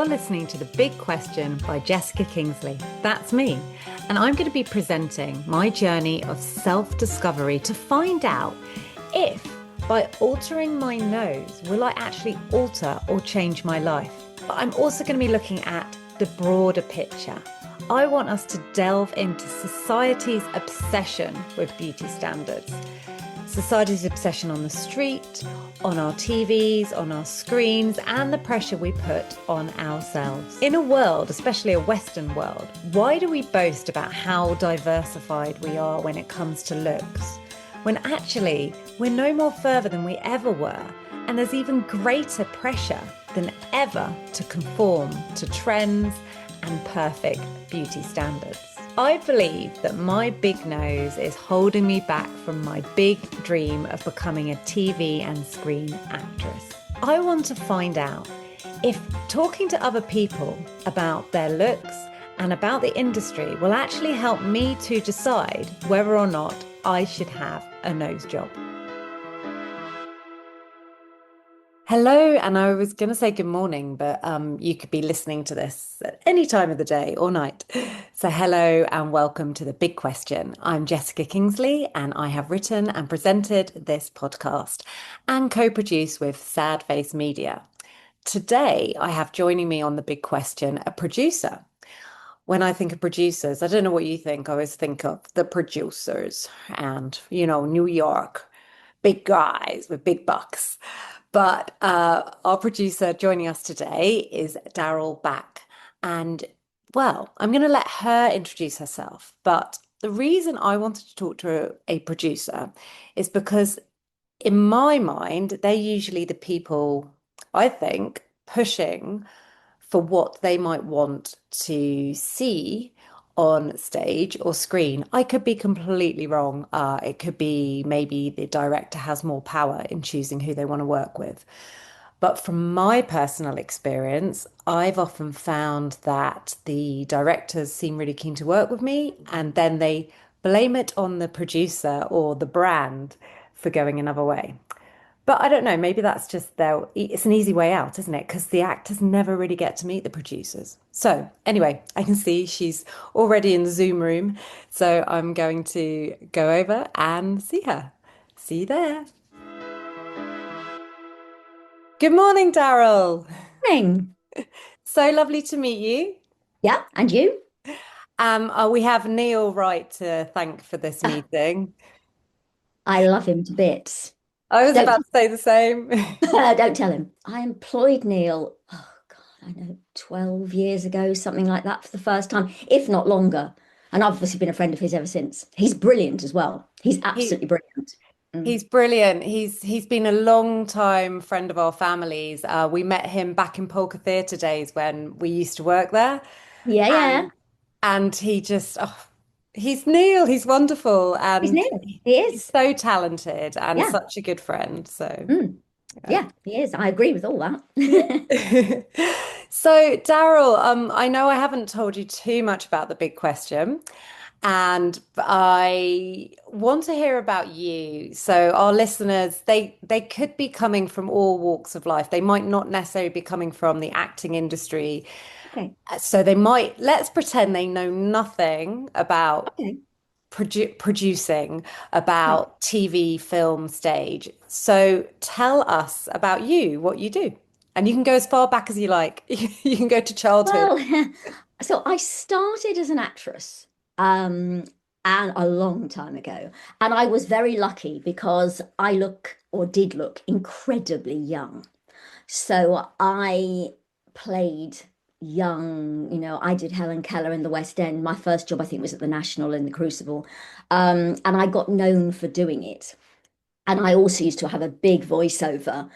You're listening to The Big Question by Jessica Kingsley. That's me. And I'm going to be presenting my journey of self-discovery to find out if, by altering my nose, will I actually alter or change my life? But I'm also going to be looking at the broader picture. I want us to delve into society's obsession with beauty standards. Society's obsession on the street, on our TVs, on our screens, and the pressure we put on ourselves. In a world, especially a Western world, why do we boast about how diversified we are when it comes to looks? When actually, we're no more further than we ever were, and there's even greater pressure than ever to conform to trends and perfect beauty standards. I believe that my big nose is holding me back from my big dream of becoming a TV and screen actress. I want to find out if talking to other people about their looks and about the industry will actually help me to decide whether or not I should have a nose job. Hello, and I was going to say good morning, but you could be listening to this at any time of the day or night. So hello and welcome to The Big Question. I'm Jessica Kingsley, and I have written and presented this podcast and co-produced with Sad Face Media. Today, I have joining me on The Big Question a producer. When I think of producers, I don't know what you think. I always think of the producers and, New York, big guys with big bucks. But our producer joining us today is Daryl Back. And, well, I'm going to let her introduce herself. But the reason I wanted to talk to a producer is because, in my mind, they're usually the people, I think, pushing for what they might want to see on stage or screen. I could be completely wrong. It could be maybe the director has more power in choosing who they want to work with. But from my personal experience, I've often found that the directors seem really keen to work with me, and then they blame it on the producer or the brand for going another way. But I don't know, maybe that's just it's an easy way out, isn't it? Because the actors never really get to meet the producers. So anyway, I can see she's already in the Zoom room. So I'm going to go over and see her. See you there. Good morning, Daryl. Morning. So lovely to meet you. Yeah, and you? We have Neil Wright to thank for this Ah, meeting. I love him to bits. I was Don't about to say the same. don't tell him. I employed Neil, oh God, I know, 12 years ago, something like that for the first time, if not longer. And I've obviously been a friend of his ever since. He's brilliant as well. He's He absolutely brilliant. Mm. He's brilliant. He's been a long time friend of our families. We met him back in Polka Theatre days when we used to work there, Yeah, yeah. and he just he's Neil. He's wonderful, He's and Neil. He he's is. so talented and Yeah. such a good friend. So Mm. yeah. Yeah, he is. I agree with all Yeah. that. So Daryl, I know I haven't told you too much about the big question. And I want to hear about you. So our listeners, they could be coming from all walks of life. They might not necessarily be coming from the acting industry. Okay. So they might, let's pretend they know nothing about Okay. producing, Okay. about TV, film, stage. So tell us about you, what you do. And you can go as far back as you like. You can go to childhood. Well, so I started as an actress, um, and a long time ago. And I was very lucky because I look or did look incredibly young. So I played young, I did Helen Keller in the West End. My first job, I think, was at the National in the Crucible. And I got known for doing it. And I also used to have a big voiceover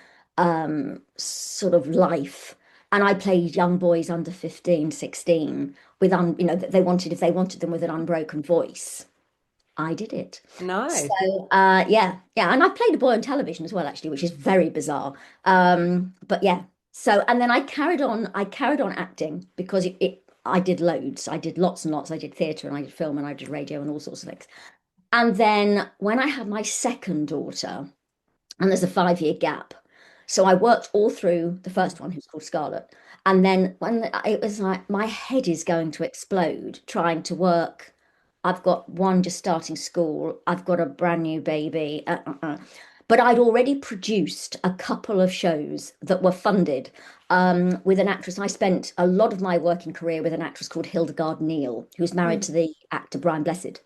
sort of life. And I played young boys under 15, 16 with they wanted if they wanted them with an unbroken voice. I did it. Nice. So yeah, yeah. And I played a boy on television as well, actually, which is very bizarre. But yeah. So and then I carried on acting because it I did loads. I did lots and lots. I did theatre and I did film and I did radio and all sorts of things. And then when I had my second daughter, and there's a 5-year gap. So I worked all through the first one, who's called Scarlet. And then it was like my head is going to explode trying to work. I've got one just starting school. I've got a brand new baby. But I'd already produced a couple of shows that were funded with an actress. I spent a lot of my working career with an actress called Hildegard Neal, who's married Mm. to the actor Brian Blessed.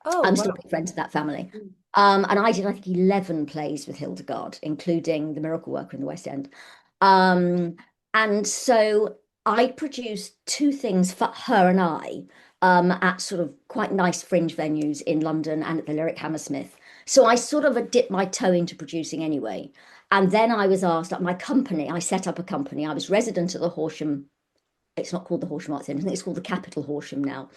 Oh, I'm still wow. big friends with that family. Mm. And I did, I think, 11 plays with Hildegard, including The Miracle Worker in the West End. Um, and so I produced two things for her and I at sort of quite nice fringe venues in London and at the Lyric Hammersmith. So I sort of dipped my toe into producing anyway. And then I was asked, at my company, I set up a company. I was resident at the Horsham, it's not called the Horsham Arts Centre, I think it's called the Capitol Horsham now.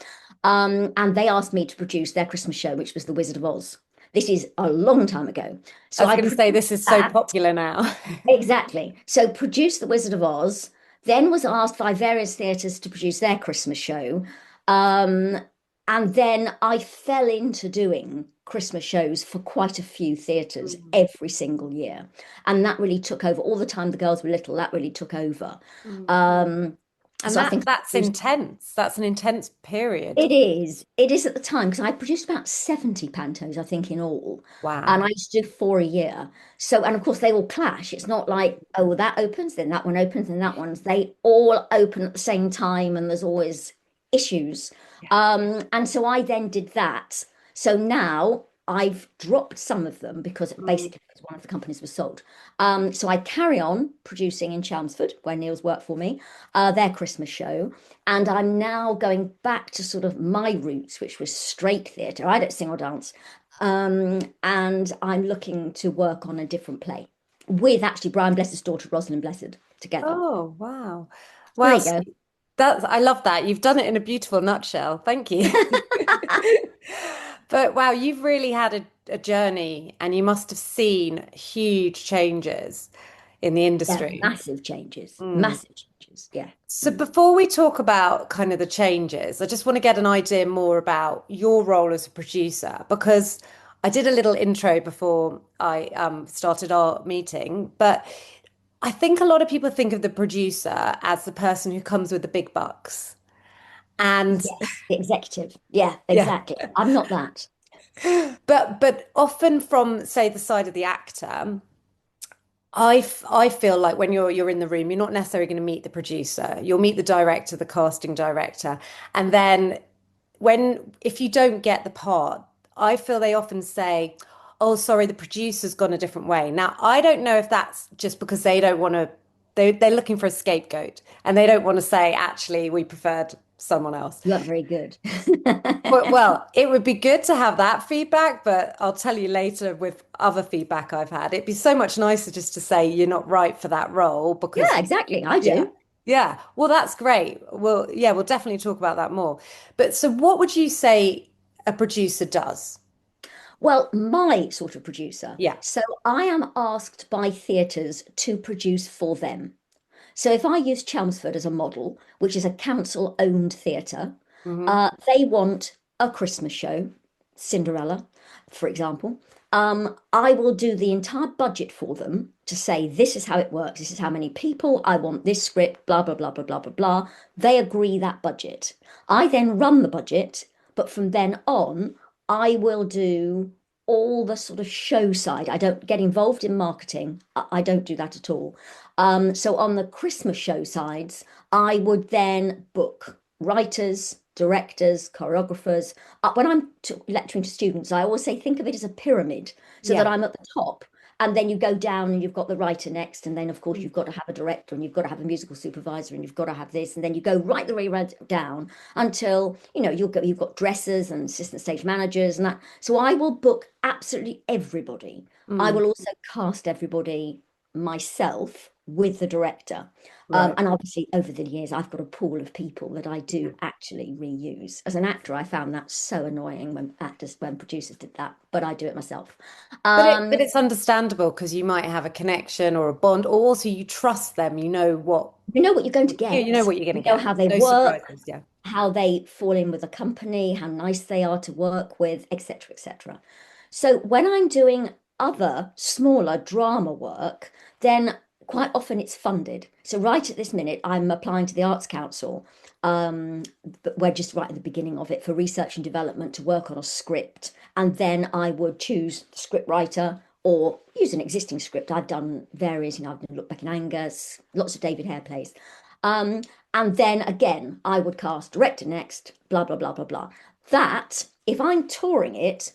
And they asked me to produce their Christmas show, which was The Wizard of Oz. This is a long time ago. I So was I going to say produced this is so that. popular now. Exactly. So produced The Wizard of Oz, then was asked by various theatres to produce their Christmas show. Um, and then I fell into doing Christmas shows for quite a few theatres Mm. every single year. And that really took over. All the time the girls were little, that really took over. Mm. Um, And so I think I that's produced. intense. That's an intense period. It is. It is at the time because I produced about 70 pantos, I think, in all. And Wow. I used to do four a year. So, and of course, they all clash. It's not like, oh, well, that opens, then that one opens, then that one's. They all open at the same time, and there's always issues. Yeah. And so I then did that. So now I've dropped some of them because Mm. basically because one of the companies was sold. So I carry on producing in Chelmsford, where Neil's worked for me, their Christmas show. And I'm now going back to sort of my roots, which was straight theatre. I don't sing or dance. And I'm looking to work on a different play with actually Brian Blessed's daughter, Rosalind Blessed, together. Oh, wow. So there Wow. you go. That's, I love that. You've done it in a beautiful nutshell. Thank you. But wow, you've really had a journey and you must have seen huge changes in the Yeah, industry. massive changes. Mm. Massive changes. Yeah. So Mm. before we talk about kind of the changes, I just want to get an idea more about your role as a producer because I did a little intro before I started our meeting, but I think a lot of people think of the producer as the person who comes with the big bucks. And Yes, the executive. Yeah, yeah, exactly. I'm not that. but often from say the side of the actor, I feel like when you're in the room, you're not necessarily going to meet the producer. You'll meet the director, the casting director, and then when if you don't get the part, I feel they often say, "Oh, sorry, the producer's gone a different way." Now, I don't know if that's just because they don't want to. They're looking for a scapegoat, and they don't want to say, "Actually, we preferred someone else." You are very good. Well, it would be good to have that feedback, but I'll tell you later with other feedback I've had. It'd be so much nicer just to say you're not right for that role because, Yeah, exactly. I yeah, do. yeah. Well, that's great. Well, yeah, we'll definitely talk about that more. But so what would you say a producer does? Well, my sort of producer. Yeah. So I am asked by theatres to produce for them. So if I use Chelmsford as a model, which is a council-owned theatre, Hmm. they want a Christmas show, Cinderella, for example. I will do the entire budget for them to say, this is how it works, this is how many people, I want this script, blah, blah, blah, blah, blah, blah, blah. They agree that budget. I then run the budget, but from then on, I will do all the sort of show side. I don't get involved in marketing. I don't do that at all. So on the Christmas show sides, I would then book writers, directors, choreographers. When I'm lecturing to students, I always say think of it as a pyramid so that Yeah. I'm at the top. And then you go down and you've got the writer next. And then, of course, you've got to have a director and you've got to have a musical supervisor and you've got to have this. And then you go right the way right down until, you've got dressers and assistant stage managers and that. So I will book absolutely everybody. I Mm. will also cast everybody myself with the director. Right. And obviously, over the years, I've got a pool of people that I do actually reuse. As an actor, I found that so annoying when producers did that, but I do it myself. But Um, it's understandable because you might have a connection or a bond, or also you trust them. You know what you know what you're going to you know get. what you're going You to know get. how they No work, surprises. Yeah. how they fall in with a company, how nice they are to work with, etc., etc. So when I'm doing other smaller drama work, then quite often it's funded. So right at this minute, I'm applying to the Arts Council, but we're just right at the beginning of it for research and development to work on a script, and then I would choose the script writer or use an existing script. I've done various, I've done Look Back in Angus, lots of David Hare plays. Um, and then again, I would cast director next, blah, blah, blah, blah, blah. That, if I'm touring it,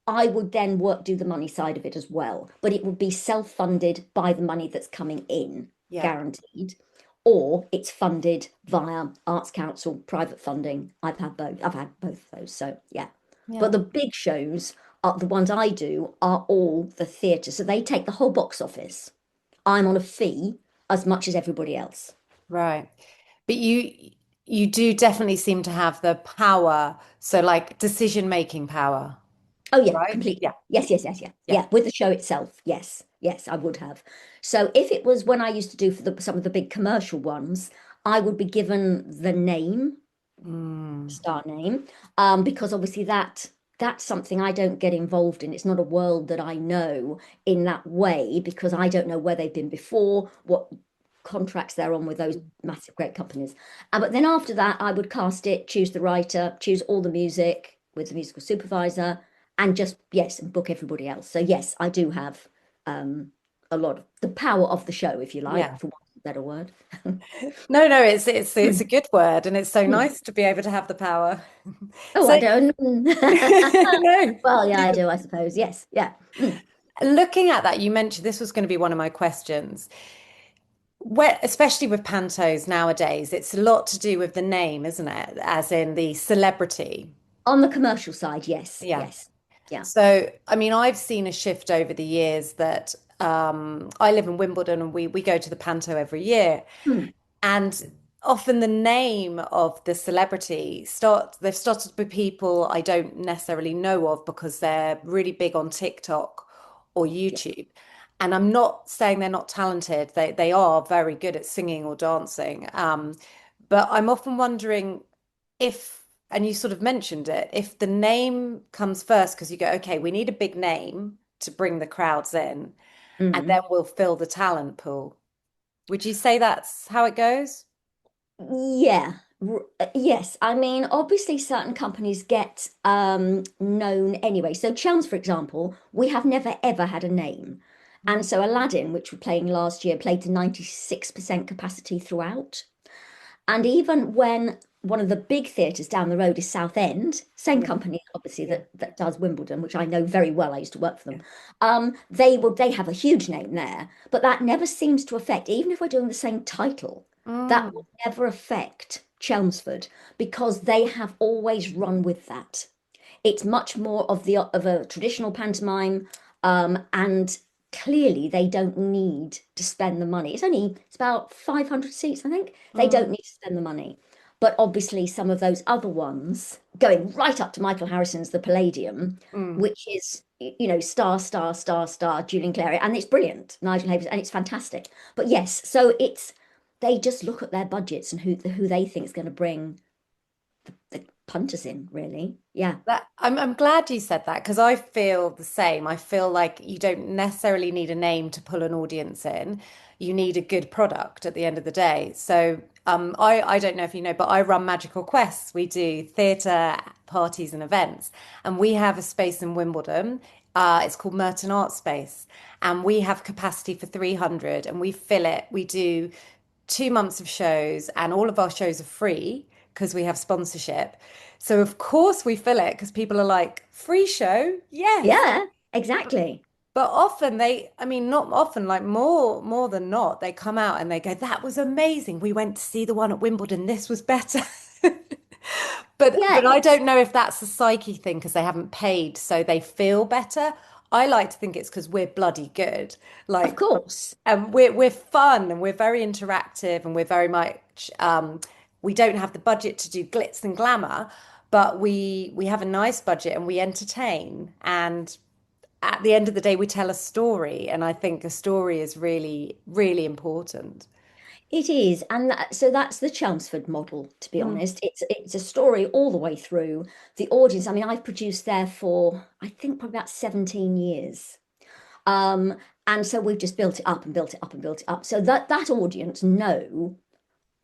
I would then do the money side of it as well, but it would be self-funded by the money that's coming in, Yeah. guaranteed, or it's funded via Arts Council, private funding. I've had both. I've had both of those. So yeah. But Yeah. the big shows are the ones I do are all the theatre. So they take the whole box office. I'm on a fee as much as everybody else. Right. But you do definitely seem to have the power, so like decision making power, Oh yeah, right? completely. Yeah. Yes, yes, yes, yeah. Yeah. Yeah, with the show itself. Yes. Yes, I would have. So if it was when I used to do for some of the big commercial ones, I would be given the name, Mm. star name, because obviously that's something I don't get involved in. It's not a world that I know in that way because I don't know where they've been before, what contracts they're on with those massive great companies. But then after that, I would cast it, choose the writer, choose all the music with the musical supervisor, and just yes, and book everybody else. So yes, I do have um, a lot of the power of the show, if you like, Yeah. for want of a better word. No, no, it's a good word, and it's so Hmm. nice to be able to have the power. Oh, So I don't. no. Well, yeah, I do, I suppose. Yes, yeah. Mm. Looking at that, you mentioned this was going to be one of my questions. Where, especially with pantos nowadays, it's a lot to do with the name, isn't it? As in the celebrity. On the commercial side, yes, Yeah. yes, yeah. So, I mean, I've seen a shift over the years that I live in Wimbledon and we go to the panto every year. Hmm. And often the name of the celebrity they've started with people I don't necessarily know of because they're really big on TikTok or Yeah. YouTube. And I'm not saying they're not talented. They are very good at singing or dancing. But I'm often wondering if, and you sort of mentioned it, if the name comes first, because you go, okay, we need a big name to bring the crowds in, and then Mm. we'll fill the talent pool. Would you say that's how it goes? Yeah. Yes. I mean, obviously, certain companies get known anyway. So, Chums, for example, we have never ever had a name. And so, Aladdin, which we're playing last year, played to 96% capacity throughout. And even when one of the big theatres down the road is Southend, same Yeah, company obviously yeah, that does Wimbledon, which I know very well. I used to work for yeah. them. They have a huge name there, but that never seems to affect, even if we're doing the same title, that will Mm, never affect Chelmsford because they have always run with that. It's much more of a traditional pantomime, and clearly they don't need to spend the money. It's about 500 seats, I think. They don't mm, need to spend the money. But obviously, some of those other ones, going right up to Michael Harrison's The Palladium, mm. which is, star, star, star, star, Julian Clary, and it's brilliant, Nigel Havers, and it's fantastic. But yes, so they just look at their budgets and who they think is going to bring the punters in, really. Yeah. I'm glad you said that because I feel the same. I feel like you don't necessarily need a name to pull an audience in. You need a good product at the end of the day. So I don't know if you know, but I run Magical Quests. We do theatre parties and events, and we have a space in Wimbledon. It's called Merton Art Space, and we have capacity for 300, and we fill it. We do 2 months of shows, and all of our shows are free because we have sponsorship. So of course we fill it because people are like, free show? Yes. Yeah, exactly. But often I mean, not often, like more than not, they come out and they go, that was amazing. We went to see the one at Wimbledon. This was better. Yeah, But I don't know if that's a psyche thing because they haven't paid, so they feel better. I like to think it's because we're bloody good. of Like, course. and we're fun and we're very interactive and we're very much we don't have the budget to do glitz and glamour, but we have a nice budget and we entertain. And at the end of the day, we tell a story, and I think a story is really, really important. It is, and so that's the Chelmsford model, to be Mm. honest. It's a story all the way through. The audience, I mean, I've produced there for I think probably about 17 years. Um, and so we've just built it up and built it up and built it up so that that audience know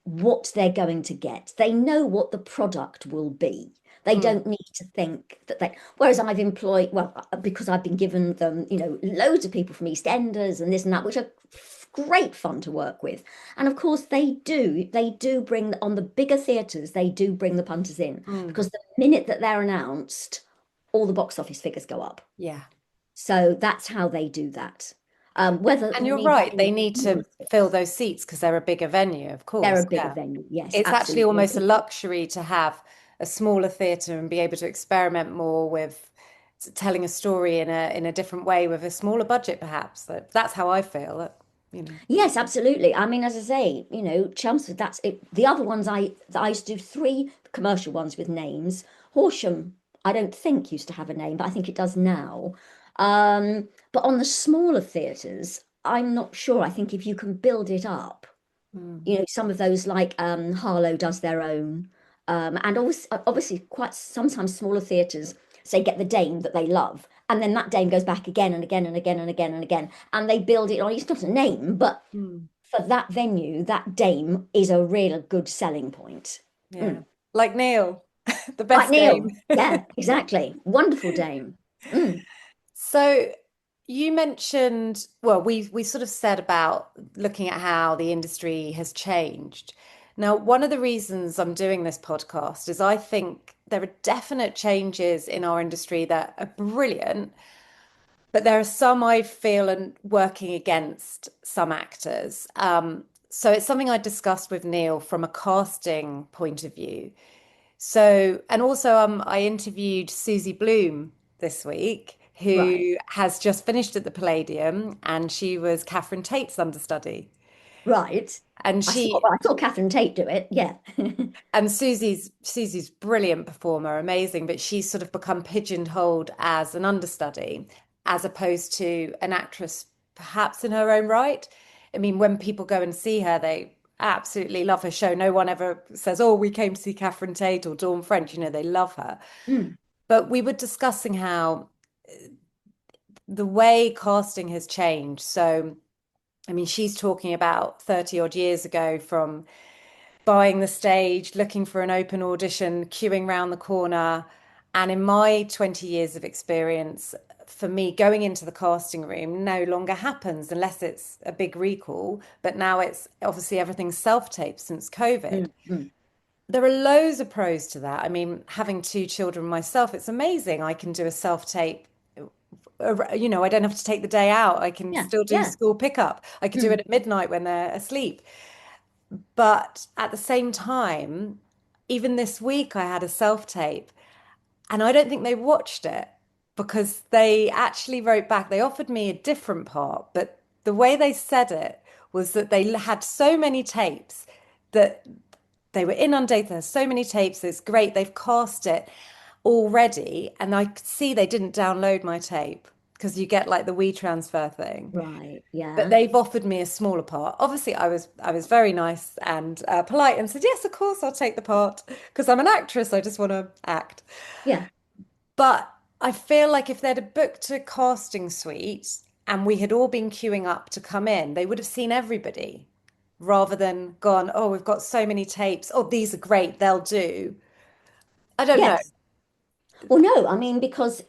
what they're going to get. They know what the product will be. They Mm, don't need to think that they, whereas I've employed, well, because I've been given them, loads of people from EastEnders and this and that, which are great fun to work with. And of course they do bring on the bigger theatres, they do bring the punters in mm, because the minute that they're announced, all the box office figures go up. yeah. So that's how they do that. Whether And you you're need that right, in they need to smaller fill theatres, those seats because they're a bigger venue, of they're course. a bigger Yeah. venue. Yes, It's actually absolutely. almost a luxury to have a smaller theatre and be able to experiment more with telling a story in a different way with a smaller budget, perhaps. That's how I feel. Yes, absolutely. I mean, as I say, Chelmsford, that's it. The other ones I used to do three commercial ones with names. Horsham, I don't think used to have a name, but I think it does now. But on the smaller theatres, I'm not sure. I think if you can build it up, Mm. some of those like Harlow does their own. And obviously quite sometimes smaller theatres say get the dame that they love. And then that dame goes back again and again and again and again and again. And they build it on, it's not a name, but Mm. for that venue, that dame is a real good selling point. Yeah. Mm. Like Neil, the Like best Neil. name. Yeah, exactly. Wonderful dame. Mm. So you mentioned, well, we sort of said about looking at how the industry has changed. Now, one of the reasons I'm doing this podcast is I think there are definite changes in our industry that are brilliant, but there are some I feel are working against some actors. So it's something I discussed with Neil from a casting point of view. So, and also, I interviewed Susie Bloom this week, Right. who has just finished at the Palladium, and she was Catherine Tate's understudy. Right. And I saw Catherine Tate do it. Yeah. Susie's brilliant performer, amazing, but she's sort of become pigeonholed as an understudy, as opposed to an actress, perhaps in her own right. I mean, when people go and see her, they absolutely love her show. No one ever says, "Oh, we came to see Catherine Tate or Dawn French." They love her. Mm. But we were discussing how the way casting has changed. So, I mean, she's talking about 30 odd years ago from buying the stage, looking for an open audition, queuing round the corner. And in my 20 years of experience, for me, going into the casting room no longer happens unless it's a big recall. But now it's obviously everything's self-tape since COVID. Mm. Mm. There are loads of pros to that. I mean, having two children myself, it's amazing. I can do a self-tape. I don't have to take the day out. I can Yeah. still do Yeah. school pickup. I could do it Mm. at midnight when they're asleep. But at the same time, even this week, I had a self-tape, and I don't think they watched it because they actually wrote back. They offered me a different part, but the way they said it was that they had so many tapes that they were inundated. There's so many tapes. It's great. They've cast it already. And I could see they didn't download my tape because you get like the WeTransfer thing. Right. But Yeah. they've offered me a smaller part. Obviously, I was very nice and polite and said, yes, of course, I'll take the part because I'm an actress. I just want to act. Yeah. But I feel like if they'd have booked a casting suite and we had all been queuing up to come in, they would have seen everybody rather than gone, oh, we've got so many tapes. Oh, these are great. They'll do. I don't know. Yes. Well, no, I mean, because,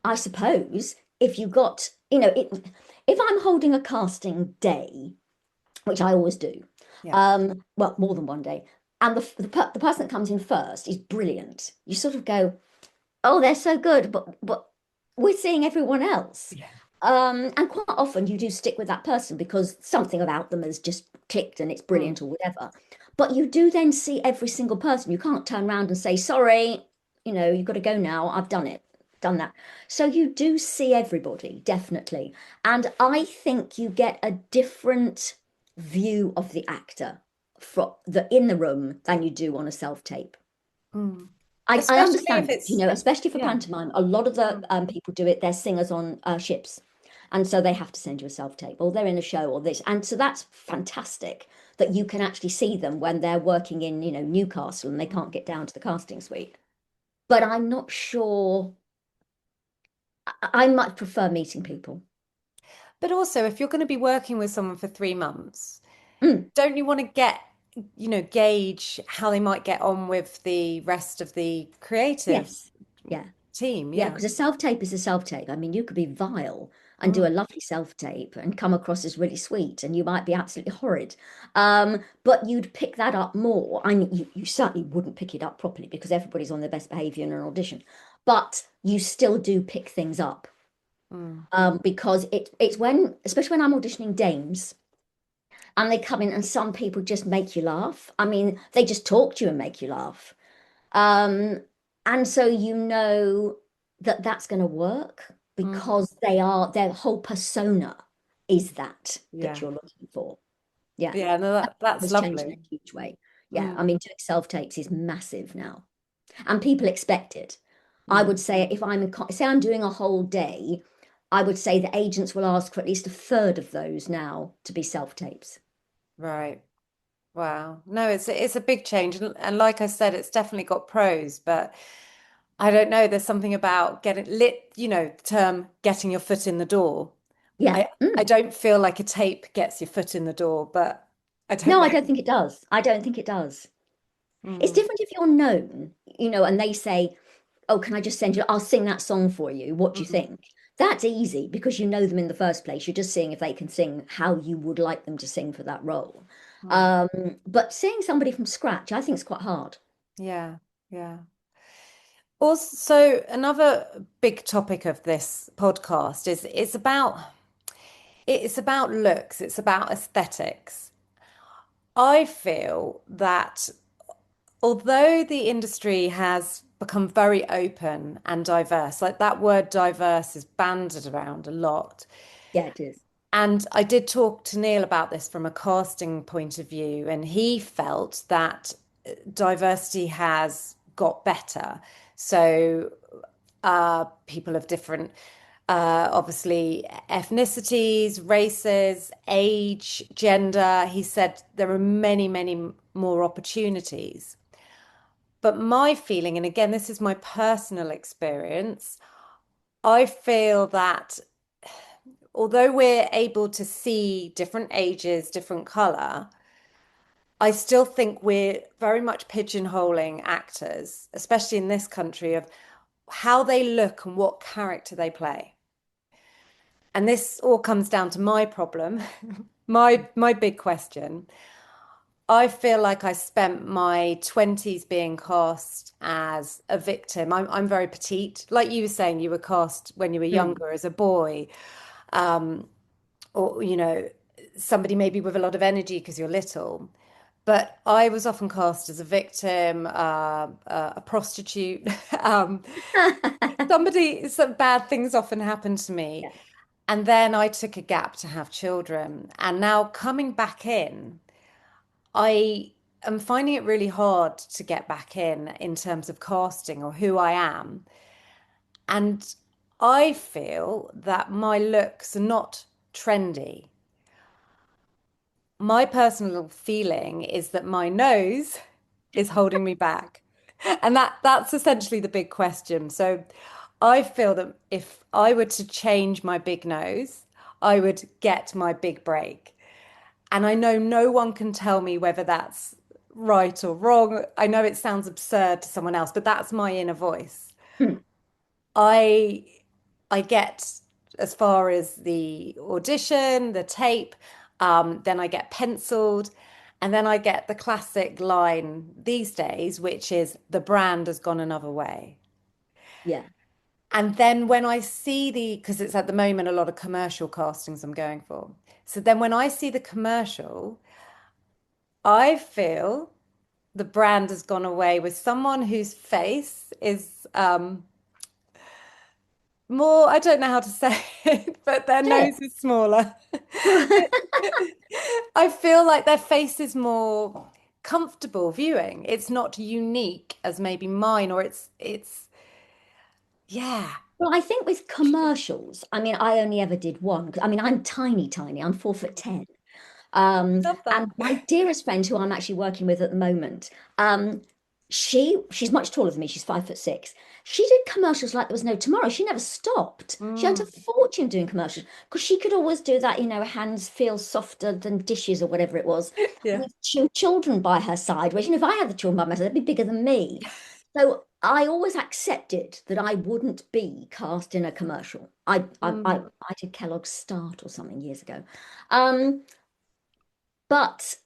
I suppose if you got, if I'm holding a casting day, which I always do, Yeah. well, more than one day, and the person that comes in first is brilliant, you sort of go, oh, they're so good, but we're seeing everyone else. Yeah. And quite often you do stick with that person because something about them has just clicked and it's Mm. brilliant or whatever. But you do then see every single person. You can't turn around and say, sorry, you've got to go now. I've done it, done that. So you do see everybody, definitely. And I think you get a different view of the actor from the in the room than you do on a self-tape. Mm. I Especially if understand it, it's, especially for yeah. pantomime. A lot of the Mm. people do it, they're singers on ships. And so they have to send you a self-tape or they're in a show or this. And so that's fantastic that you can actually see them when they're working in, Newcastle and they can't Mm. get down to the casting suite. But I'm not sure. I much prefer meeting people. But also, if you're going to be working with someone for 3 months, Mm, don't you want to gauge how they might get on with the rest of the creative yes. Yeah. team? Yeah, Yeah. because a self-tape is a self-tape. I mean, you could be vile and do Mm, a lovely self-tape and come across as really sweet, and you might be absolutely horrid. But you'd pick that up more. I mean, you certainly wouldn't pick it up properly because everybody's on their best behavior in an audition, but you still do pick things up. mm, Because it's when, especially when I'm auditioning dames, and they come in and some people just make you laugh. I mean, they just talk to you and make you laugh. Um, and so you know that that's going to work mm. because their whole persona is that Yeah. you're looking for. Yeah. Yeah, no, That that's has changed in lovely. a huge way. Yeah. I Mm, mean, doing self-tapes is massive now. And people expect it. I mm, would say if say I'm doing a whole day, I would say the agents will ask for at least a third of those now to be self-tapes. right. Wow. No, it's a big change. And like I said, it's definitely got pros, but I don't know. There's something about getting lit, the term getting your foot in the door. Yeah. I don't feel like a tape gets your foot in the door, but I don't No, know. I don't think it does. I don't think it does. It's Mm, different if you're known, and they say, "Oh, can I just send you? I'll sing that song for you. What do you mm, think?" That's easy because you know them in the first place. You're just seeing if they can sing how you would like them to sing for that role. mm. But seeing somebody from scratch, I think is quite hard. Yeah, yeah. Also, another big topic of this podcast is it's about looks, it's about aesthetics. I feel that although the industry has become very open and diverse, like that word diverse is banded around a lot. Yeah, it is. And I did talk to Neil about this from a casting point of view, and he felt that diversity has got better. So people of different, obviously, ethnicities, races, age, gender. He said there are many, many more opportunities. But my feeling, and again, this is my personal experience, I feel that although we're able to see different ages, different color, I still think we're very much pigeonholing actors, especially in this country, of how they look and what character they play. And this all comes down to my problem, my big question. I feel like I spent my 20s being cast as a victim. I'm very petite. Like you were saying, you were cast when you were Mm. younger as a boy, um, or, somebody maybe with a lot of energy because you're little. But I was often cast as a victim, a prostitute. Um, some bad things often happened to me. Yeah. And then I took a gap to have children. And now coming back in, I am finding it really hard to get back in terms of casting or who I am. And I feel that my looks are not trendy. My personal feeling is that my nose is holding me back. And that's essentially the big question. So I feel that if I were to change my big nose, I would get my big break. And I know no one can tell me whether that's right or wrong. I know it sounds absurd to someone else, but that's my inner voice. Mm. I I get as far as the audition, the tape, then I get penciled, and then I get the classic line these days, which is the brand has gone another way. Yeah. And then when I see because it's at the moment a lot of commercial castings I'm going for. So then when I see the commercial, I feel the brand has gone away with someone whose face is more, I don't know how to say it, but their Say nose is smaller. it. I feel like their face is more comfortable viewing. It's not unique as maybe mine, or yeah. Well, I think with commercials, I mean, I only ever did one. I mean, I'm tiny, tiny. I'm 4'10". Love that. And my dearest friend, who I'm actually working with at the moment, um, she's much taller than me. She's 5'6". She did commercials like there was no tomorrow. She never stopped. She earned a Mm. fortune doing commercials because she could always do that, hands feel softer than dishes or whatever it was, Yeah. with two children by her side. Whereas, if I had the children by my side, they'd be bigger than me. So I always accepted that I wouldn't be cast in a commercial. Mm. I did Kellogg's Start or something years ago. Um, but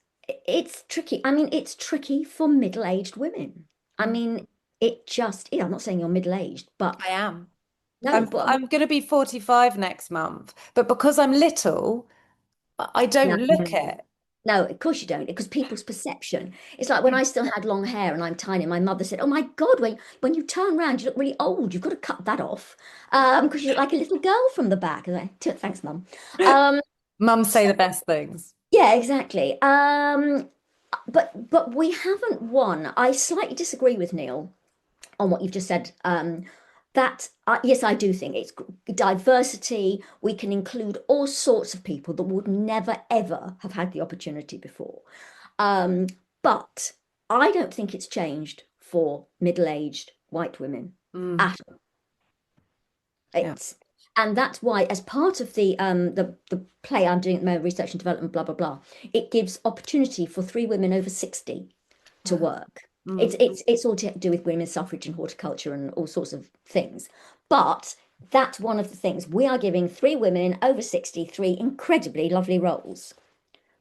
it's tricky. I mean, it's tricky for middle-aged women. I Mm. mean, it just, I'm not saying you're middle-aged, but I am. no, I'm but I'm going to be 45 next month, but because I'm little, I no, don't look it. no, of course you don't, because people's perception. It's like when I still had long hair and I'm tiny, my mother said, "Oh my God, when you turn around, you look really old. You've got to cut that off, because you look like a little girl from the back." And thanks, Mum. Um, Mums say so the best things. yeah, exactly. But we haven't won. I slightly disagree with Neil on what you've just said. That yes, I do think it's diversity. We can include all sorts of people that would never ever have had the opportunity before. Um, but I don't think it's changed for middle-aged white women Mm. at all. Yeah. It's and that's why, as part of the play I'm doing at the moment, research and development, blah blah blah, it gives opportunity for three women over 60 to Wow. work. It's Mm. it's it's all to do with women's suffrage and horticulture and all sorts of things. But that's one of the things. We are giving three women over 60 three incredibly lovely roles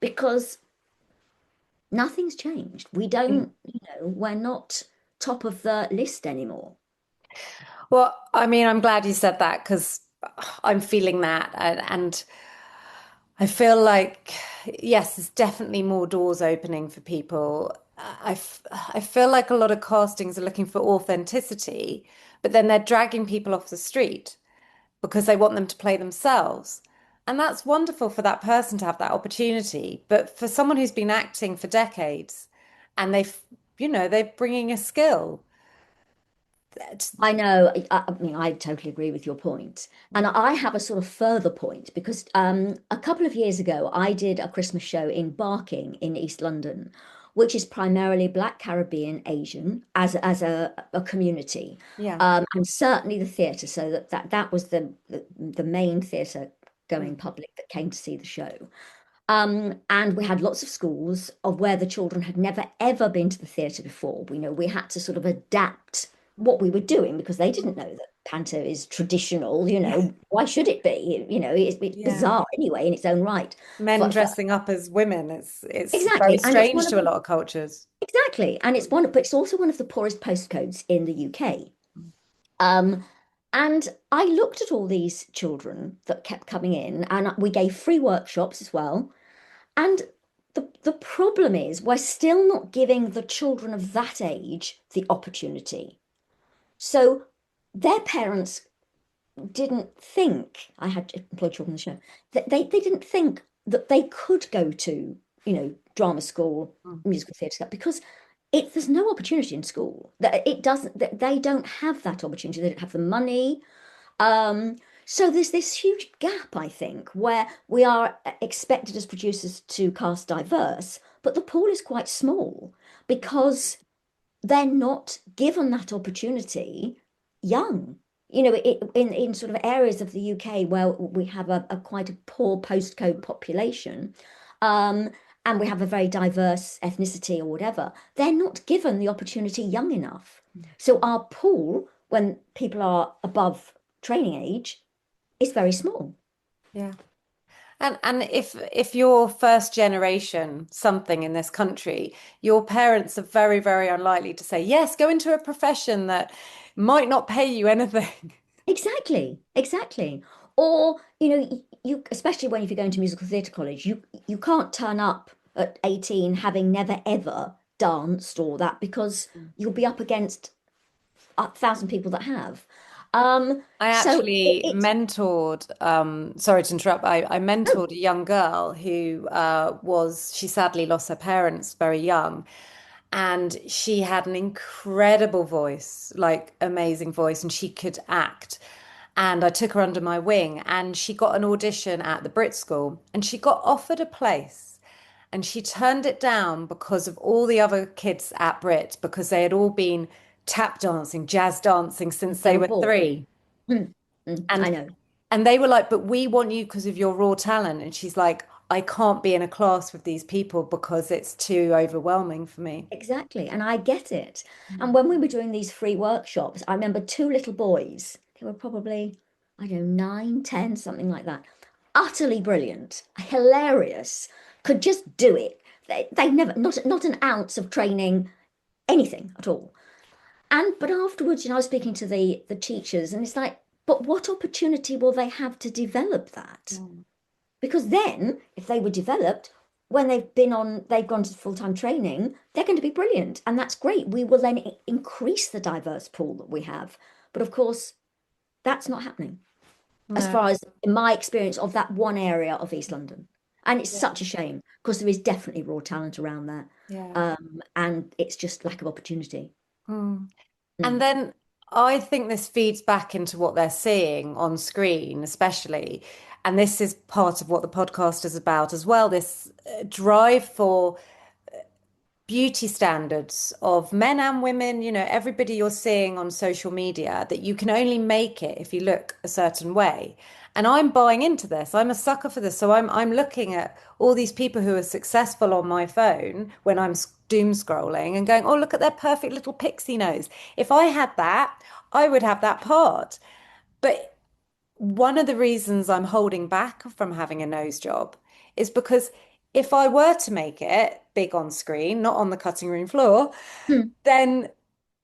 because nothing's changed. We Mm. don't, we're not top of the list anymore. Well, I mean, I'm glad you said that because I'm feeling that, and I feel like, yes, there's definitely more doors opening for people. I feel like a lot of castings are looking for authenticity, but then they're dragging people off the street because they want them to play themselves. And that's wonderful for that person to have that opportunity. But for someone who's been acting for decades and they're bringing a skill. I know. I mean, I totally agree with your point. And I have a sort of further point because a couple of years ago, I did a Christmas show in Barking in East London, which is primarily Black, Caribbean, Asian as a community. Yeah. And certainly the theatre. So that was the main theatre Mm. going public that came to see the show. And we had lots of schools of where the children had never ever been to the theatre before. We had to sort of adapt what we were doing because they didn't know that panto is traditional. Why should it be? It's Yeah. bizarre anyway in its own right. Men dressing up as women. It's very Exactly, and it's one strange of to a lot of cultures. exactly, and but it's also one of the poorest postcodes in the UK. Um, and I looked at all these children that kept coming in, and we gave free workshops as well. And the problem is we're still not giving the children of that age the opportunity. So their parents didn't think I had employed children in the show. That they didn't think that they could go to, drama school, Mm. musical theatre because there's no opportunity in school. That it doesn't that they don't have that opportunity. They don't have the money. Um, so there's this huge gap, I think, where we are expected as producers to cast diverse, but the pool is quite small because they're not given that opportunity young. In sort of areas of the UK where we have a quite a poor postcode population, um, and we have a very diverse ethnicity or whatever, they're not given the opportunity young enough. So our pool, when people are above training age, is very small. Yeah. And if you're first generation something in this country, your parents are very, very unlikely to say, yes, go into a profession that might not pay you anything. Exactly, exactly. Or, you especially when if you're going to musical theatre college, you can't turn up at 18 having never ever danced or that because you'll be up against 1,000 people that have. I So actually it's mentored, sorry to interrupt, I oh, mentored a young girl who she sadly lost her parents very young. And she had an incredible voice, like amazing voice, and she could act. And I took her under my wing, and she got an audition at the Brit School, and she got offered a place. and she turned it down because of all the other kids at Brit, because they had all been tap dancing, jazz dancing since They they were were bored. 3. Mm, I And know. and they were like, but we want you because of your raw talent. And she's like, I can't be in a class with these people because it's too overwhelming for me. Exactly. And I get it. And when we were doing these free workshops, I remember two little boys, they were probably, I don't know, 9, 10, something like that. Utterly brilliant, hilarious, could just do it. They never, not an ounce of training, anything at all. And but afterwards, I was speaking to the teachers, and it's like, but what opportunity will they have to develop that? Mm. Because then, if they were developed, when they've gone to full-time training, they're going to be brilliant. And that's great. We will then increase the diverse pool that we have. But of course, that's not happening, as No. far as in my experience of that one area of East London. And it's Yeah. such a shame because there is definitely raw talent around there. Yeah. And it's just lack of opportunity. Mm. And Mm. then I think this feeds back into what they're seeing on screen, especially. And this is part of what the podcast is about as well, this drive for beauty standards of men and women, everybody you're seeing on social media, that you can only make it if you look a certain way. And I'm buying into this. I'm a sucker for this. So I'm looking at all these people who are successful on my phone when I'm doom scrolling and going, oh, look at their perfect little pixie nose. If I had that, I would have that part. But one of the reasons I'm holding back from having a nose job is because if I were to make it big on screen, not on the cutting room floor, Mm. then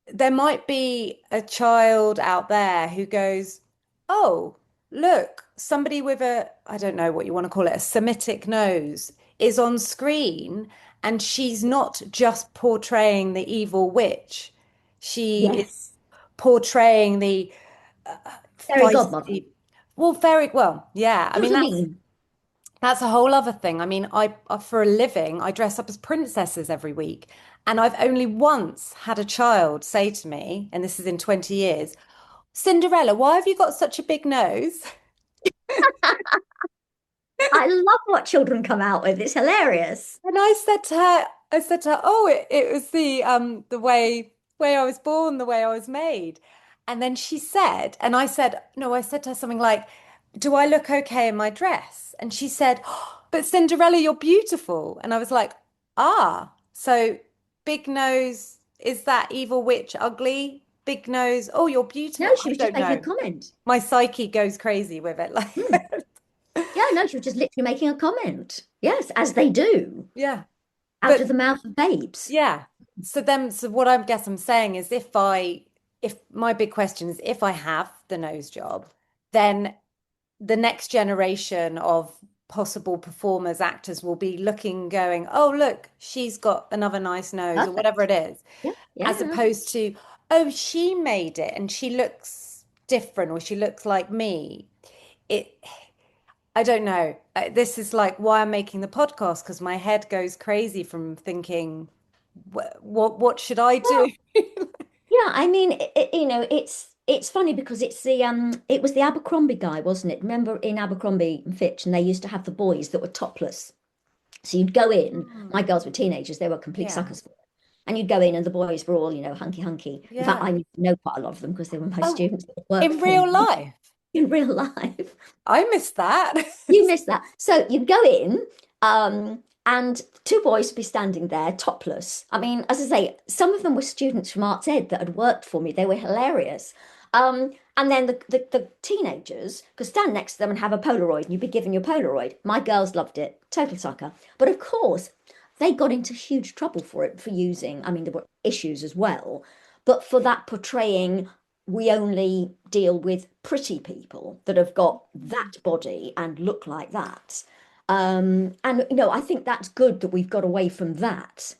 there might be a child out there who goes, oh, look, somebody with I don't know what you want to call it, a Semitic nose is on screen, and she's not just portraying the evil witch. She is Yes. portraying the Fairy godmother. feisty. Well, very well, yeah. I What mean, do you that's mean? that's a whole other thing. I mean, for a living, I dress up as princesses every week, and I've only once had a child say to me, and this is in 20 years, Cinderella, why have you got such a big nose? I love what children come out with. It's hilarious. And I said to her, oh, it was the way I was born, the way I was made. And then she said, and I said, no, I said to her something like, do I look okay in my dress? And she said, oh, but Cinderella, you're beautiful. And I was like, ah, so big nose, is that evil witch ugly? Big nose, oh, you're No, beautiful. she I was just don't making a know. comment. My psyche goes crazy with it. Like, Hmm. Yeah, no, she was just literally making a comment. Yes, as they do, yeah. out of But the mouth of babes. yeah. So what I guess I'm saying is if my big question is if I have the nose job, then the next generation of possible performers, actors will be looking, going, oh, look, she's got another nice nose or whatever Perfect. it is, Yeah, as yeah. opposed to, oh, she made it and she looks different or she looks like me. It, I don't know. This is like why I'm making the podcast because my head goes crazy from thinking, what should I do? Well, yeah, I mean, it's funny because it was the Abercrombie guy, wasn't it? Remember in Abercrombie and Fitch, and they used to have the boys that were topless. So you'd go in, my Hmm. girls were teenagers, they were complete Yeah. suckers for it. And you'd go in and the boys were all, hunky hunky. In fact, Yeah. I used to know quite a lot of them because they were my Oh, students that worked in for real me life. in real life. I missed that. You missed that. So you'd go in, and two boys would be standing there topless. I mean, as I say, some of them were students from Arts Ed that had worked for me. They were hilarious. And then the teenagers could stand next to them and have a Polaroid, and you'd be given your Polaroid. My girls loved it, total sucker. But of course, they got into huge trouble for it for using. I mean, there were issues as well, but for that portraying we only deal with pretty people that have got that body and look like that. And I think that's good that we've got away from that.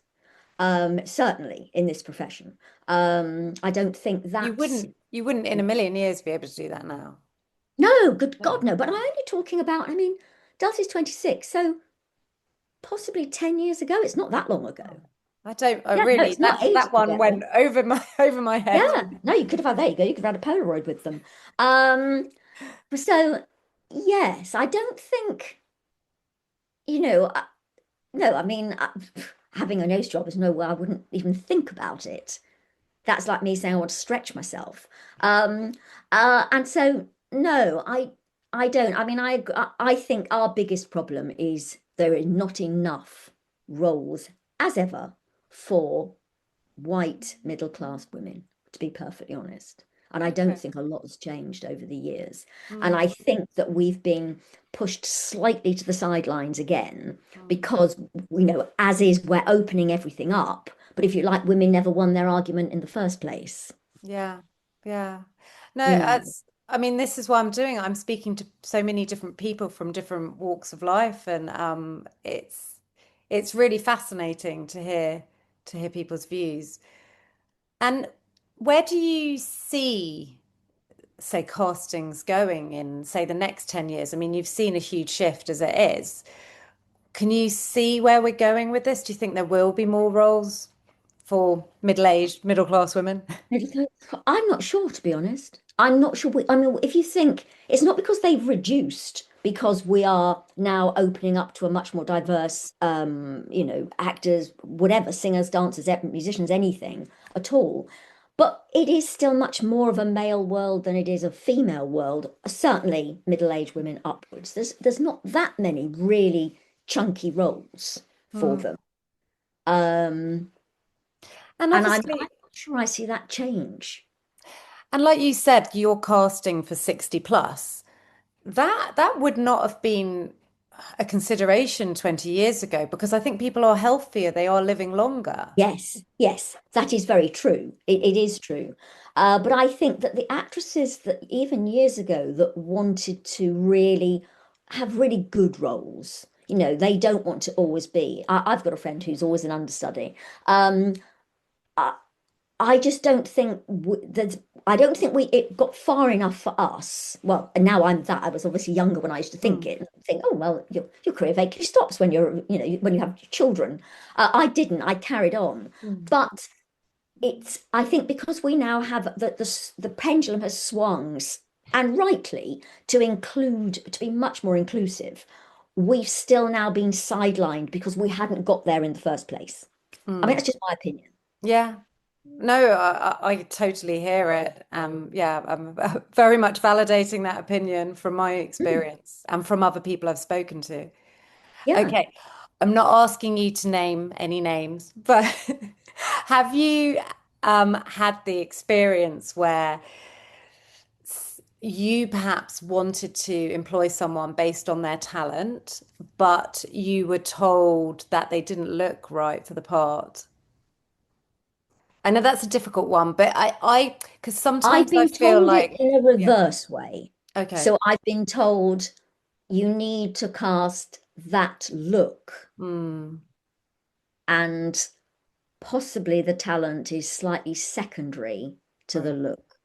Certainly in this profession. I don't think that's You wouldn't in a million years be able to do that now. no, good God, No. no. But I'm only talking about, I mean, Darcy's 26, so possibly 10 years ago. It's not that long ago. I Yeah, no, really, it's not that ages one ago. went over my over my head. Yeah, no, you could have had, there you go, you could have had a Polaroid with them. Um, so yes, I don't think, you know, no, I mean, having a nose job is nowhere. I wouldn't even think about it. That's like me saying I want to stretch myself. Um, and so no, I don't. I mean, I think our biggest problem is there are not enough roles as ever for white middle class women, to be perfectly honest. And I don't Okay. think a lot has changed over the years. And Mm, I think that we've been pushed slightly to the sidelines again mm. because, as is, we're opening everything up. But if you like, women never won their argument in the first place, Yeah, yeah. No, you know. I mean, this is what I'm doing. I'm speaking to so many different people from different walks of life, and it's really fascinating to hear people's views. And where do you see, say, castings going in, say, the next 10 years? I mean, you've seen a huge shift as it is. Can you see where we're going with this? Do you think there will be more roles for middle-aged, middle-class women? I'm not sure, to be honest. I'm not sure. I mean, if you think it's not because they've reduced, because we are now opening up to a much more diverse, actors, whatever, singers, dancers, musicians, anything at all. But it is still much more of a male world than it is a female world. Certainly, middle-aged women upwards. There's not that many really chunky roles for Hmm. them. Um, And and I'm obviously, not sure I see that change. and like you said, you're casting for 60 plus. That would not have been a consideration 20 years ago because I think people are healthier, they are living longer. Yes, yes, that is very true. It is true. But I think that the actresses that even years ago that wanted to really have really good roles, they don't want to always be. I've got a friend who's always an understudy. Um, I just don't think that I don't think we it got far enough for us. Well, and now I'm that. I was obviously younger when I used to think Mm, it. And think, oh well, your career vacancy stops when when you have children. I didn't. I carried on, mm, but I think because we now have the pendulum has swung, and rightly, to be much more inclusive. We've still now been sidelined because we hadn't got there in the first place. I mean, mm. that's just my opinion. Yeah. No, I totally hear it. Yeah, I'm very much validating that opinion from my Mm, experience and from other people I've spoken to. yeah. Okay, I'm not asking you to name any names, but have you had the experience where you perhaps wanted to employ someone based on their talent, but you were told that they didn't look right for the part? I know that's a difficult one, but because I've sometimes I been feel told it like, in a yeah, reverse way. okay, So I've been told you need to cast that look, mm. and possibly the talent is slightly secondary to the Right. look.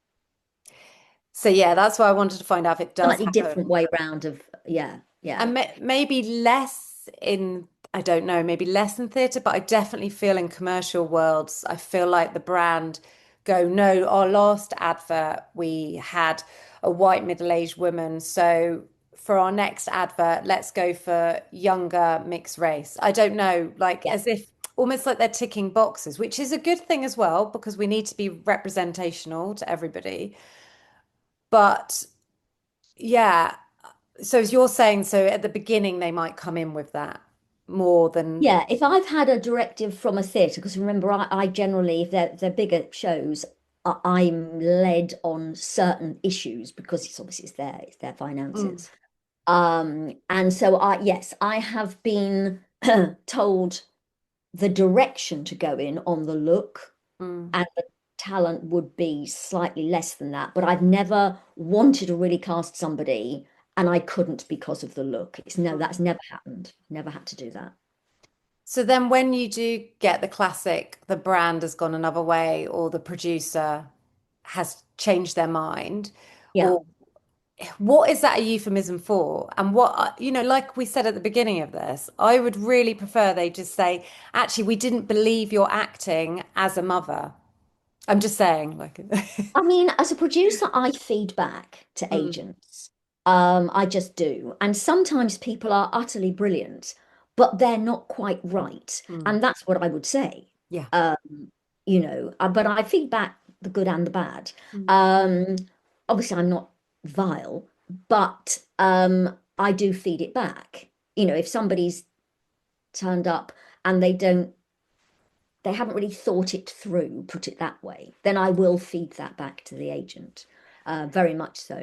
So yeah, that's why I wanted to find out if it does Slightly different happen. way round of, yeah, yeah. And maybe less in, I don't know, maybe less in theatre, but I definitely feel in commercial worlds, I feel like the brand go, no, our last advert, we had a white middle-aged woman. So for our next advert, let's go for younger mixed race. I don't know, like Yeah. as if almost like they're ticking boxes, which is a good thing as well, because we need to be representational to everybody. But yeah. So as you're saying, so at the beginning they might come in with that more than Yeah, if I've had a directive from a theatre, because remember, I generally, if they're bigger shows, I'm led on certain issues because it's their mm, finances. And so yes, I have been told the direction to go in on the look, mm, and the talent would be slightly less than that. But I've never wanted to really cast somebody and I couldn't because of the look. No, that's mm. never happened. Never had to do that. So then when you do get the classic, the brand has gone another way or the producer has changed their mind, Yeah. or what is that a euphemism for? And like we said at the beginning of this, I would really prefer they just say, actually, we didn't believe your acting as a mother. I'm just saying, like, I mean, as a producer, I feed back to mm, agents. I just do. And sometimes people are utterly brilliant, but they're not quite right. Mm. And that's what I would say. Yeah. Um, but I feed back the good and the bad. Mm. Um, Obviously, I'm not vile, but I do feed it back. If somebody's turned up and they haven't really thought it through, put it that way, then I will feed that back to the agent, very much so.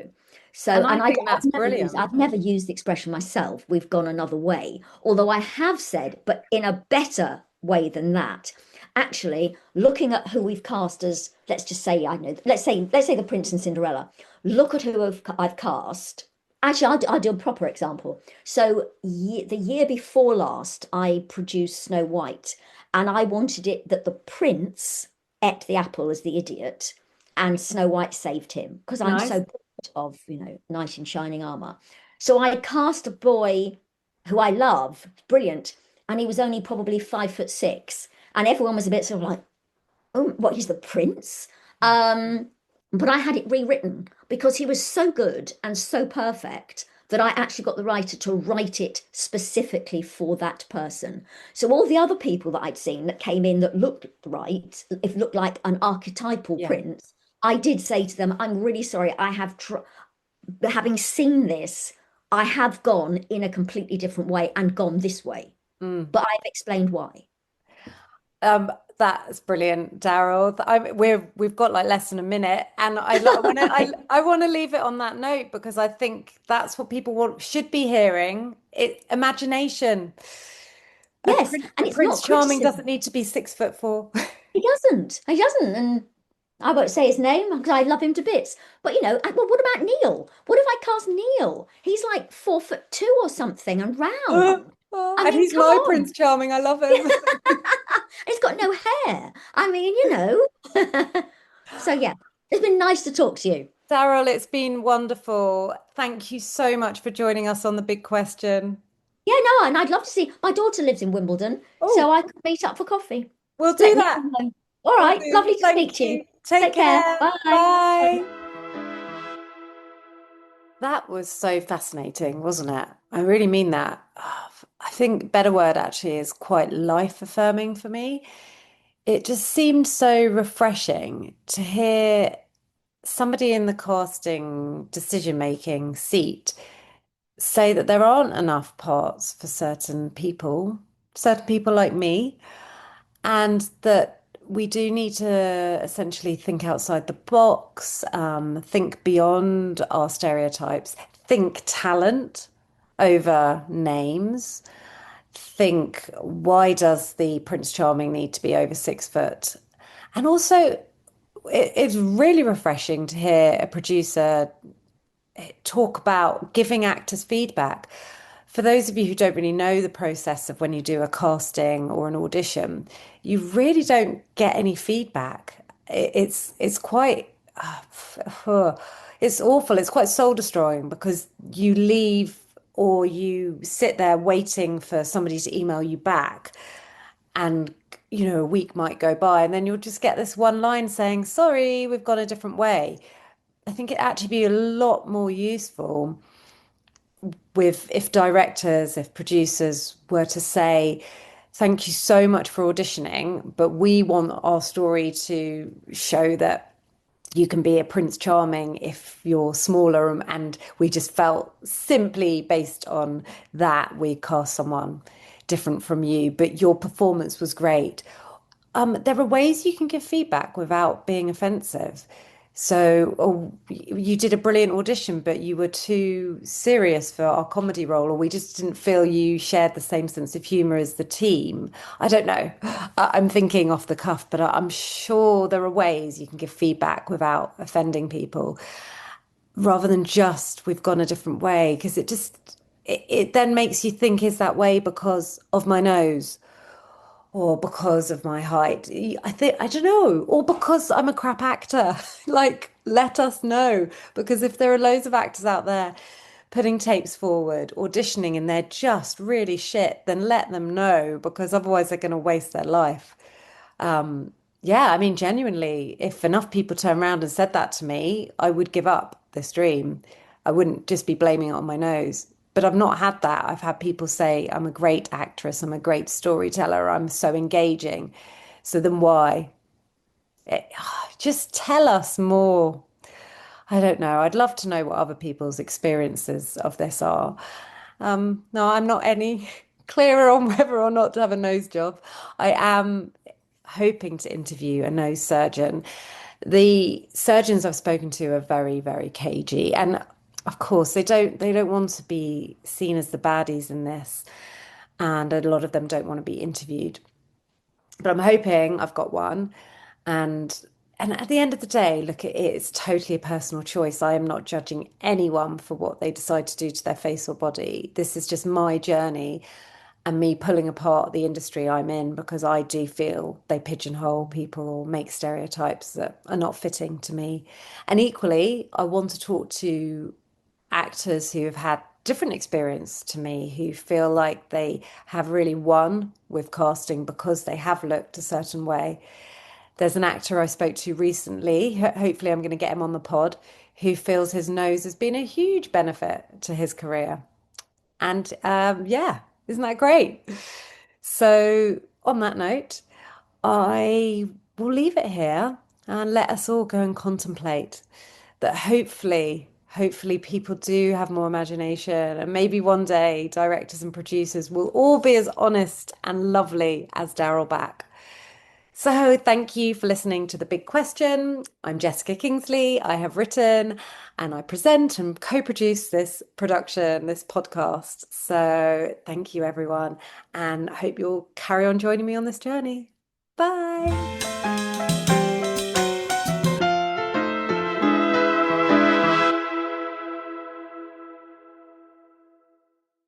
So, And I and think that's brilliant. I've never used the expression myself, we've gone another way, although I have said, but in a better way than that. Actually, looking at who we've cast as, let's just say, I don't know, let's say the Prince and Cinderella. Look at who I've cast. Actually, I'll do a proper example. So, the year before last, I produced Snow White, and I wanted it that the prince ate the apple as the idiot and Snow White saved him because I'm Nice. so proud of, knight in shining armor. So I cast a boy who I love, brilliant, and he was only probably 5'6", and everyone was a bit sort of like, oh, what, he's the prince? But I had it rewritten because he was so good and so perfect that I actually got the writer to write it specifically for that person. So all the other people that I'd seen that came in that looked right, if looked like an archetypal Yeah. prince, I did say to them, I'm really sorry, having seen this, I have gone in a completely different way and gone this way. Mm. But I've explained why. Um, that's brilliant, Daryl. We've got like less than a minute, and I want to leave it on that note because I think that's what people should be hearing. Imagination. Yes, A and it's Prince not Charming criticism. doesn't need to be 6'4". He doesn't. He doesn't. And I won't say his name because I love him to bits. But well, what about Neil? What if I cast Neil? He's like 4'2" or something and round. Oh, I and mean, he's come my on. Prince Charming. I love him. He's got no hair. I mean, So yeah, it's been nice to talk to you. Daryl, it's been wonderful. Thank you so much for joining us on the big question. Yeah, no, and I'd love to see. My daughter lives in Wimbledon, so Oh, I could meet up for coffee. we'll Just do let me that. know. All We'll right, do. lovely to speak Thank to you. you. Take Take care. care. Bye. Bye. That was so fascinating, wasn't it? I really mean that. I think better word actually is quite life affirming for me. It just seemed so refreshing to hear somebody in the casting decision making seat say that there aren't enough parts for certain people like me, and that we do need to essentially think outside the box, think beyond our stereotypes, think talent over names, think why does the Prince Charming need to be over 6 foot? And also, it's really refreshing to hear a producer talk about giving actors feedback. For those of you who don't really know the process of when you do a casting or an audition, you really don't get any feedback. It's quite it's awful. It's quite soul destroying because you leave or you sit there waiting for somebody to email you back, and a week might go by and then you'll just get this one line saying, "Sorry, we've gone a different way." I think it'd actually be a lot more useful with if directors, if producers were to say, "Thank you so much for auditioning, but we want our story to show that you can be a Prince Charming if you're smaller." And we just felt simply based on that, we cast someone different from you, but your performance was great. There are ways you can give feedback without being offensive. So, oh, you did a brilliant audition, but you were too serious for our comedy role, or we just didn't feel you shared the same sense of humor as the team. I don't know. I'm thinking off the cuff, but I'm sure there are ways you can give feedback without offending people, rather than just we've gone a different way, because it then makes you think, is that way because of my nose? Or because of my height. I think, I don't know, or because I'm a crap actor. Like, let us know. Because if there are loads of actors out there putting tapes forward, auditioning, and they're just really shit, then let them know because otherwise they're going to waste their life. Yeah, I mean, genuinely, if enough people turned around and said that to me, I would give up this dream. I wouldn't just be blaming it on my nose. But I've not had that. I've had people say, I'm a great actress, I'm a great storyteller, I'm so engaging. So then why? Just tell us more. I don't know. I'd love to know what other people's experiences of this are. No, I'm not any clearer on whether or not to have a nose job. I am hoping to interview a nose surgeon. The surgeons I've spoken to are very, very cagey, and of course they don't want to be seen as the baddies in this, and a lot of them don't want to be interviewed. But I'm hoping I've got one, and at the end of the day, look, it's totally a personal choice. I am not judging anyone for what they decide to do to their face or body. This is just my journey and me pulling apart the industry I'm in because I do feel they pigeonhole people or make stereotypes that are not fitting to me. And equally, I want to talk to actors who have had different experience to me, who feel like they have really won with casting because they have looked a certain way. There's an actor I spoke to recently, hopefully I'm going to get him on the pod, who feels his nose has been a huge benefit to his career. And yeah, isn't that great? So, on that note, I will leave it here and let us all go and contemplate that hopefully people do have more imagination, and maybe one day directors and producers will all be as honest and lovely as Daryl Back. So, thank you for listening to The Big Question. I'm Jessica Kingsley. I have written and I present and co-produce this production, this podcast. So, thank you, everyone. And I hope you'll carry on joining me on this journey. Bye.